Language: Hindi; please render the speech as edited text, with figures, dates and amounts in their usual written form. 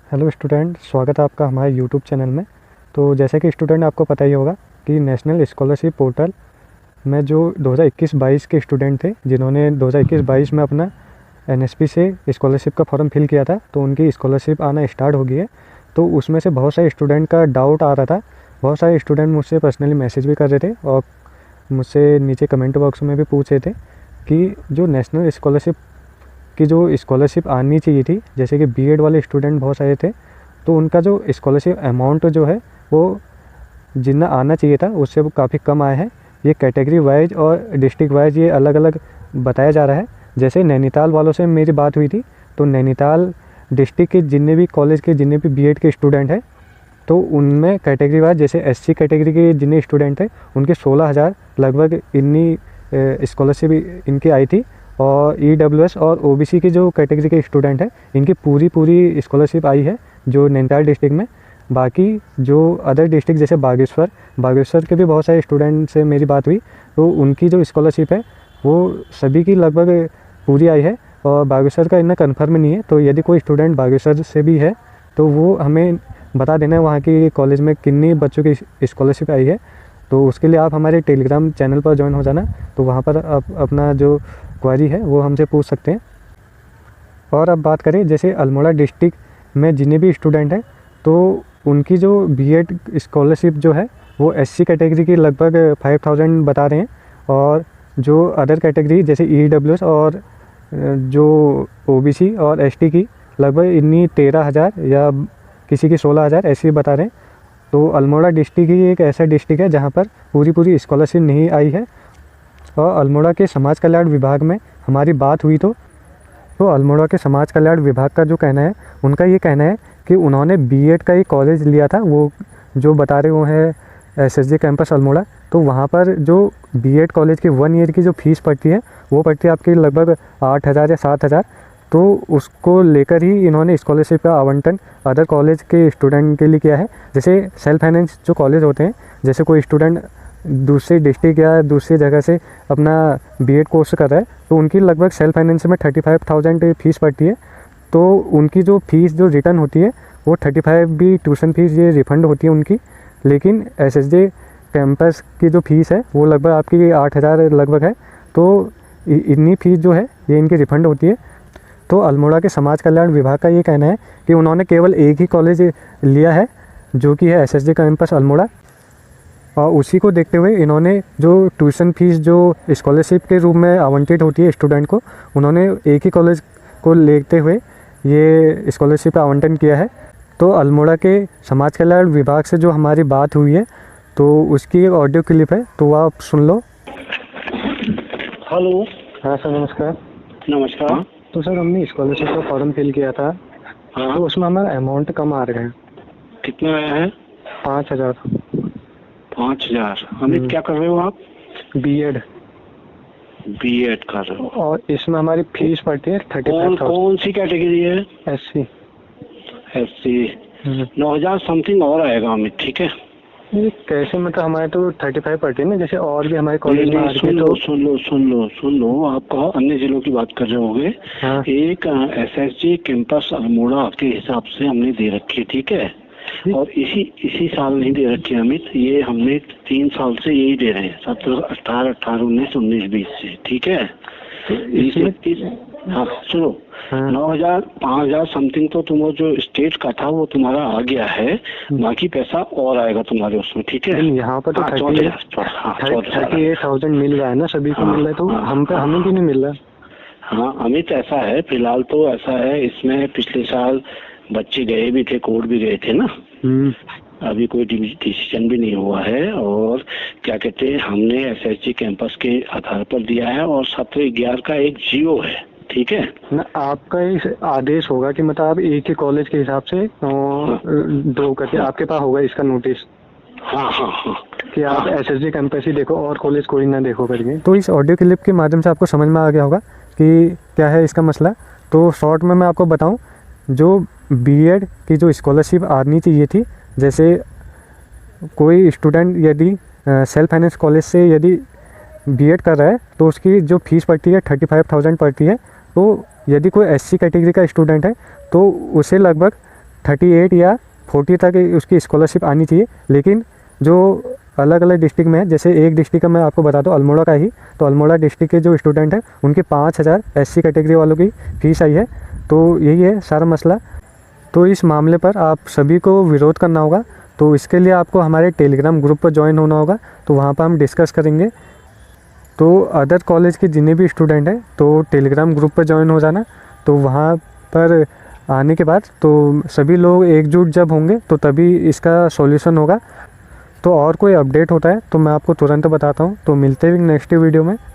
हेलो स्टूडेंट, स्वागत है आपका हमारे यूट्यूब चैनल में। तो जैसे कि स्टूडेंट आपको पता ही होगा कि नेशनल स्कॉलरशिप पोर्टल में जो 2021-22 के स्टूडेंट थे जिन्होंने 2021-22 में अपना एनएसपी से स्कॉलरशिप का फॉर्म फिल किया था, तो उनकी स्कॉलरशिप आना स्टार्ट हो गई है। तो उसमें से बहुत सारे स्टूडेंट का डाउट आ रहा था। बहुत सारे स्टूडेंट मुझसे पर्सनली मैसेज भी कर रहे थे और मुझसे नीचे कमेंट बॉक्स में भी पूछ रहे थे कि जो नेशनल स्कॉलरशिप की जो स्कॉलरशिप आनी चाहिए थी, जैसे कि बीएड वाले स्टूडेंट बहुत सारे थे, तो उनका जो स्कॉलरशिप अमाउंट जो है वो जितना आना चाहिए था उससे वो काफ़ी कम आया है। ये कैटेगरी वाइज और डिस्ट्रिक्ट वाइज ये अलग अलग बताया जा रहा है। जैसे नैनीताल वालों से मेरी बात हुई थी, तो नैनीताल डिस्ट्रिक्ट के जितने भी कॉलेज के जितने भी बीएड के स्टूडेंट हैं, तो उनमें कैटेगरी वाइज जैसे एससी कैटेगरी के जितने स्टूडेंट थे उनके 16,000 लगभग इतनी स्कॉलरशिप इनकी आई थी। और ईडब्ल्यूएस और ओबीसी की जो कैटेगरी के स्टूडेंट हैं इनकी पूरी स्कॉलरशिप आई है जो नैनीताल डिस्ट्रिक्ट में। बाकी जो अदर डिस्ट्रिक्ट जैसे बागेश्वर के भी बहुत सारे स्टूडेंट से मेरी बात हुई, तो उनकी जो स्कॉलरशिप है वो सभी की लगभग पूरी आई है। और बागेश्वर का इतना कन्फर्म नहीं है, तो यदि कोई स्टूडेंट बागेश्वर से भी है तो वो हमें बता देना है वहाँ की कॉलेज में कितनी बच्चों की स्कॉलरशिप आई है। तो उसके लिए आप हमारे टेलीग्राम चैनल पर ज्वाइन हो जाना, तो वहाँ पर आप अपना जो क्वेरी है वो हमसे पूछ सकते हैं। और अब बात करें जैसे अल्मोड़ा डिस्ट्रिक्ट में जितने भी स्टूडेंट हैं, तो उनकी जो बीएड स्कॉलरशिप जो है वो एससी कैटेगरी की लगभग 5,000 बता रहे हैं। और जो अदर कैटेगरी जैसे ईडब्ल्यूएस और जो ओबीसी और एसटी की लगभग इतनी 13,000 या किसी की 16,000 ऐसी बता रहे हैं। तो अल्मोड़ा डिस्ट्रिक्ट ही एक ऐसा डिस्ट्रिक्ट है जहाँ पर पूरी स्कॉलरशिप नहीं आई है। और अल्मोड़ा के समाज कल्याण विभाग में हमारी बात हुई, तो अल्मोड़ा के समाज कल्याण विभाग का जो कहना है, उनका ये कहना है कि उन्होंने बीएड का ही कॉलेज लिया था, वो जो बता रहे वो है एसएसजे कैंपस अल्मोड़ा। तो वहाँ पर जो बीएड कॉलेज की 1 ईयर की जो फीस पड़ती है वो पड़ती है आपकी लगभग 8,000 या 7,000। तो उसको लेकर ही इन्होंने स्कॉलरशिप का आवंटन अदर कॉलेज के स्टूडेंट के लिए किया है। जैसे सेल्फ फाइनेंस जो कॉलेज होते हैं, जैसे कोई स्टूडेंट दूसरे डिस्ट्रिक्ट या दूसरी जगह से अपना बीएड कोर्स कर रहा है, तो उनकी लगभग सेल्फ फाइनेंस में 35,000 फीस पड़ती है। तो उनकी जो फीस जो रिटर्न होती है वो 35 भी ट्यूशन फीस ये रिफ़ंड होती है उनकी। लेकिन एसएसजे कैंपस की जो फीस है वो लगभग आपकी 8,000 लगभग है। तो इतनी फीस जो है ये इनकी रिफ़ंड होती है। तो अल्मोड़ा के समाज कल्याण विभाग का ये कहना है कि उन्होंने केवल एक ही कॉलेज लिया है जो कि है एसएसजे कैंपस अल्मोड़ा। और उसी को देखते हुए इन्होंने जो ट्यूशन फीस जो स्कॉलरशिप के रूप में आवंटित होती है स्टूडेंट को, उन्होंने एक ही कॉलेज को लेते हुए ये स्कॉलरशिप का आवंटन किया है। तो अल्मोड़ा के समाज कल्याण विभाग से जो हमारी बात हुई है, तो उसकी एक ऑडियो क्लिप है, तो आप सुन लो। हेलो। हाँ सर, नमस्कार। नमस्कार। तो सर हमने स्कॉलरशिप का फॉर्म फिल किया था, हाँ। तो उसमें हमारा अमाउंट कम आ रहा है। कितना आया है? 5,000। 5,000। अमित, क्या कर रहे हो आप? बीएड कर रहे हो। और इसमें हमारी फीस पड़ती है 35,000। कौन सी कैटेगरी है? एससी। 9,000 समथिंग और आएगा अमित, ठीक है? ये कैसे, मतलब हमारे तो 35 पड़ती है ना, जैसे और भी हमारे कॉलेज में सुन लो, आप कहा अन्य जिलों की बात कर रहे होगे। हाँ। एक एसएसजी कैंपस अल्मोड़ा के हिसाब से हमने दे रखी है, ठीक है? और इसी साल नहीं दे रखी है अमित, ये हमने 3 साल से यही दे रहे हैं, 17, 18, 19, 19, 20 से, ठीक है? हाँ सुनो, 9,000, 5,000 समथिंग तो तुम्हारा जो स्टेट का था वो तुम्हारा आ गया है, बाकी पैसा और आएगा तुम्हारे उसमें, ठीक है? यहाँ पर तो 38,000 मिल रहा है ना, सभी को मिल रहा है, तो हमें भी नहीं मिल रहा। हाँ अमित, ऐसा है, फिलहाल तो ऐसा है, इसमें पिछले साल बच्चे गए भी थे, कोर्ट भी गए थे ना। अभी कोई डिसीजन भी नहीं हुआ है। और क्या कहते हैं, हमने एसएसजी कैंपस के आधार पर दिया है और 17/11 का एक जीओ है, ठीक है ना? आपका इस आदेश होगा कि मतलब आप एक ही कॉलेज के हिसाब से दो करके आपके पास होगा इसका नोटिस। हाँ कि आप एसएसजी कैंपस ही देखो और कॉलेज कोई ना देखो करके। तो इस ऑडियो क्लिप के माध्यम से आपको समझ में आ गया होगा कि क्या है इसका मसला। तो शॉर्ट में मैं आपको बताऊं, जो बीएड की जो स्कॉलरशिप आनी चाहिए थी, जैसे कोई स्टूडेंट यदि सेल्फ फाइनेंस कॉलेज से यदि बीएड कर रहा है तो उसकी जो फीस पड़ती है 35,000 पड़ती है। तो यदि कोई एससी कैटेगरी का स्टूडेंट है तो उसे लगभग 38 या 40 तक उसकी स्कॉलरशिप आनी चाहिए। लेकिन जो अलग अलग डिस्ट्रिक्ट में है, जैसे एक डिस्ट्रिक्ट का मैं आपको बता दूँ अल्मोड़ा का ही, तो अल्मोड़ा डिस्ट्रिक्ट के जो स्टूडेंट हैं उनकी 5000 SC कैटेगरी वालों की फ़ीस आई है। तो यही है सारा मसला। तो इस मामले पर आप सभी को विरोध करना होगा। तो इसके लिए आपको हमारे टेलीग्राम ग्रुप पर ज्वाइन होना होगा, तो वहाँ पर हम डिस्कस करेंगे। तो अदर कॉलेज के जितने भी स्टूडेंट हैं तो टेलीग्राम ग्रुप पर ज्वाइन हो जाना। तो वहाँ पर आने के बाद तो सभी लोग एकजुट जब होंगे तो तभी इसका सॉल्यूशन होगा। तो और कोई अपडेट होता है तो मैं आपको तुरंत बताता हूँ। तो मिलते हैं नेक्स्ट वीडियो में।